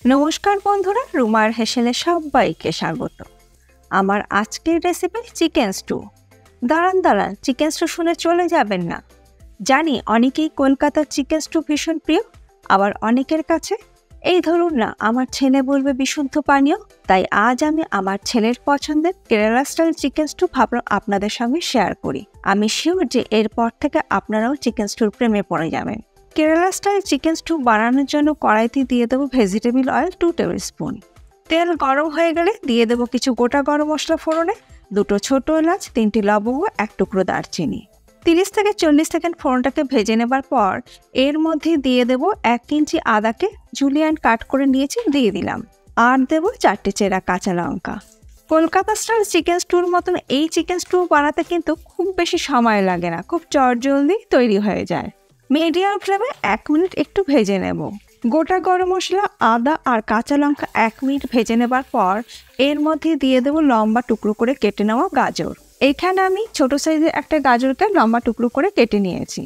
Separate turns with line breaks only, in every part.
নমস্কার বন্ধুরা, রুমার হেসেলে সবাইকে স্বাগত। আমার আজকের রেসিপি চিকেন স্টু। দাঁড়ান, চিকেন স্টু শুনে চলে যাবেন না। জানি অনেকেই কলকাতার চিকেন স্টু ভীষণ প্রিয়, আবার অনেকের কাছে এই ধরুন না আমার ছেলে বলবে বিশুদ্ধ পানীয়। তাই আজ আমি আমার ছেলের পছন্দের কেরালা স্টাইল চিকেন স্টু ভাবলাম আপনাদের সঙ্গে শেয়ার করি। আমি শিওর যে এরপর থেকে আপনারাও চিকেন স্টুর প্রেমে পড়ে যাবেন। কেরালা স্টাইল চিকেন স্টু বানানোর জন্য কড়াইতে দিয়ে দেবো ভেজিটেবল অয়েল 2 টেবিল স্পুন। তেল গরম হয়ে গেলে দিয়ে দেবো কিছু গোটা গরম মশলা ফোড়নে, 2টো ছোট এলাচ, 3টি লবঙ্গ, 1 টুকরো দারচিনি। 30 থেকে 40 সেকেন্ড ফোড়নটাকে ভেজে নেবার পর এর মধ্যে দিয়ে দেবো 1 ইঞ্চি আদাকে জুলিয়ান কাট করে নিয়েছি, দিয়ে দিলাম। আর দেবো 4টে চেরা কাঁচা লঙ্কা। কলকাতা স্টাইল চিকেন স্টুর মতন এই চিকেন স্টু বানাতে কিন্তু খুব বেশি সময় লাগে না, খুব চটজলদি তৈরি হয়ে যায়। মিডিয়াম ফ্লেমে 1 মিনিট একটু ভেজে নেব। গোটা গরম মশলা, আদা আর কাঁচা লঙ্কা 1 মিনিট ভেজে নেবার পর এর মধ্যে দিয়ে দেবো লম্বা টুকরো করে কেটে নেওয়া গাজর। এখানে আমি ছোট সাইজের একটা গাজরকে লম্বা টুকরো করে কেটে নিয়েছি।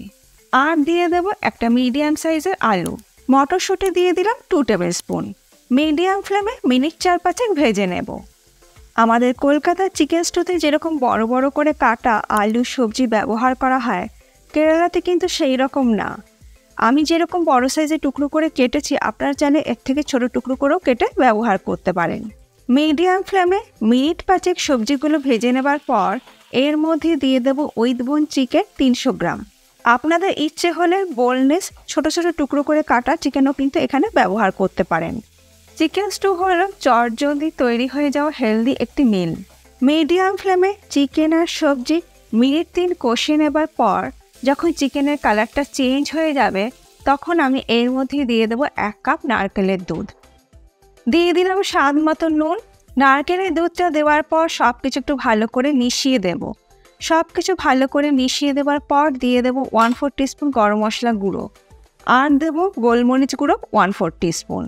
আর দিয়ে দেবো একটা মিডিয়াম সাইজের আলু। মটরশুঁটি দিয়ে দিলাম 2 টেবিল স্পুন। মিডিয়াম ফ্লেমে মিনিট 4-5 ভেজে নেব। আমাদের কলকাতার চিকেন স্টুতে যেরকম বড় বড় করে কাটা আলু সবজি ব্যবহার করা হয়, কেরালাতে কিন্তু সেই রকম না। আমি যেরকম বড় সাইজে টুকরো করে কেটেছি, আপনারা চাইলে এর থেকে ছোট টুকরো করেও কেটে ব্যবহার করতে পারেন। মিডিয়াম ফ্লেমে মিনিট 5 সবজিগুলো ভেজে নেবার পর এর মধ্যে দিয়ে দেবো উইথ বোন চিকেন 300 গ্রাম। আপনাদের ইচ্ছে হলে বোনলেস ছোট ছোট টুকরো করে কাটা চিকেনও কিন্তু এখানে ব্যবহার করতে পারেন। চিকেন স্টু হলো চটজলদি তৈরি হয়ে যাওয়া হেলদি একটি মিল। মিডিয়াম ফ্লেমে চিকেন আর সবজি মিনিট 3 কষিয়ে নেবার পর যখন চিকেনের কালারটা চেঞ্জ হয়ে যাবে, তখন আমি এর মধ্যে দিয়ে দেবো 1 কাপ নারকেলের দুধ। দিয়ে দিলাম স্বাদ মতো নুন। নারকেলের দুধটা দেওয়ার পর সব কিছু একটু ভালো করে মিশিয়ে দেব। সব কিছু ভালো করে মিশিয়ে দেওয়ার পর দিয়ে দেবো 1/4 টিস্পুন গরম মশলা গুঁড়ো। আর দেবো গোলমরিচ গুঁড়ো 1/4 টিস্পুন।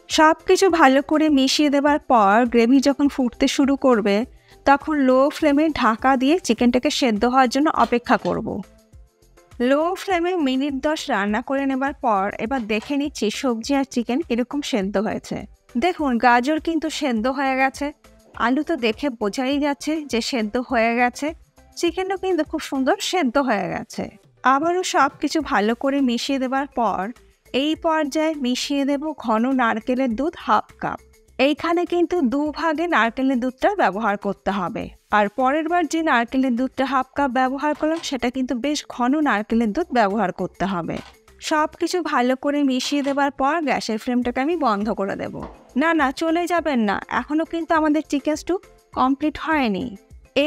সব কিছু ভালো করে মিশিয়ে দেওয়ার পর গ্রেভি যখন ফুটতে শুরু করবে, তখন লো ফ্লেমে ঢাকা দিয়ে চিকেনটাকে সেদ্ধ হওয়ার জন্য অপেক্ষা করব। লো ফ্লেমে মিনিট 10 রান্না করে নেবার পর এবার দেখে নিচ্ছি সবজি আর চিকেন এরকম সেদ্ধ হয়েছে। দেখুন গাজর কিন্তু সেদ্ধ হয়ে গেছে, আলু তো দেখে বোঝাই যাচ্ছে যে সেদ্ধ হয়ে গেছে, চিকেনও কিন্তু খুব সুন্দর সেদ্ধ হয়ে গেছে। আবারও সব কিছু ভালো করে মিশিয়ে দেবার পর এই পর্যায়ে মিশিয়ে দেব ঘন নারকেলের দুধ 1/2 কাপ। এইখানে কিন্তু 2 ভাগে নারকেলের দুধটা ব্যবহার করতে হবে। আর পরের বার যে নারকেলের দুধটা 1/2 কাপ ব্যবহার করলাম, সেটা কিন্তু বেশ ঘন নারকেলের দুধ ব্যবহার করতে হবে। সব কিছু ভালো করে মিশিয়ে দেবার পর গ্যাসের ফ্লেমটাকে আমি বন্ধ করে দেব। না চলে যাবেন না, এখনও কিন্তু আমাদের চিকেন স্টু কমপ্লিট হয়নি।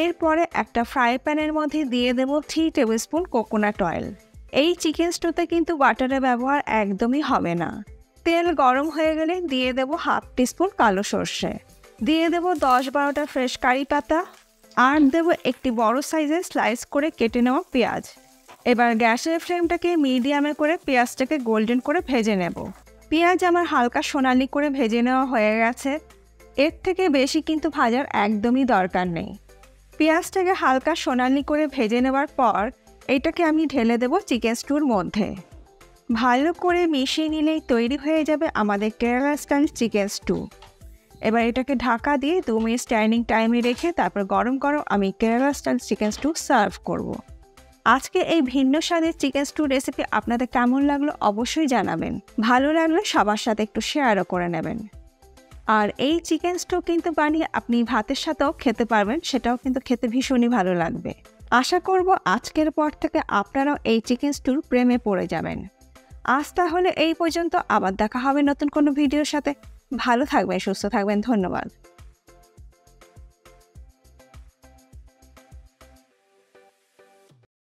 এরপরে একটা ফ্রাই প্যানের মধ্যে দিয়ে দেব 3 টেবিল স্পুন কোকোনাট অয়েল। এই চিকেন স্টুতে কিন্তু বাটারের ব্যবহার একদমই হবে না। তেল গরম হয়ে গেলে দিয়ে দেব 1/2 টিস্পুন কালো সর্ষে, দিয়ে দেব 10-12টা ফ্রেশ কারি পাতা, আর দেব একটি বড় সাইজের স্লাইস করে কেটে নেওয়া পেঁয়াজ। এবার গ্যাসের ফ্লেমটাকে মিডিয়ামে করে পেঁয়াজটাকে গোল্ডেন করে ভেজে নেব। পেঁয়াজ আমার হালকা সোনালি করে ভেজে নেওয়া হয়ে গেছে। এর থেকে বেশি কিন্তু ভাজার একদমই দরকার নেই। পেঁয়াজটাকে হালকা সোনালি করে ভেজে নেওয়ার পর এটাকে আমি ঢেলে দেব চিকেন স্টুর মধ্যে। ভালো করে মিশিয়ে নিলেই তৈরি হয়ে যাবে আমাদের কেরালা স্টাইল চিকেন স্টু। এবার এটাকে ঢাকা দিয়ে 2 মিনিট স্ট্যান্ডিং টাইমে রেখে তারপর গরম গরম আমি Kerala style chicken stew serve করব। আজকে এই ভিন্ন স্বাদের চিকেন স্টু রেসিপি আপনাদের কেমন লাগলো অবশ্যই জানাবেন। ভালো লাগলে সবার সাথে একটু শেয়ারও করে নেবেন। আর এই চিকেন স্টু কিন্তু বানিয়ে আপনি ভাতের সাথেও খেতে পারবেন, সেটাও কিন্তু খেতে ভীষণই ভালো লাগবে। আশা করব আজকের পর থেকে আপনারাও এই চিকেন স্টুর প্রেমে পড়ে যাবেন। আজ তাহলে এই পর্যন্ত, আবার দেখা হবে নতুন কোনো ভিডিওর সাথে। ভালো থাকবেন, সুস্থ থাকবেন, ধন্যবাদ।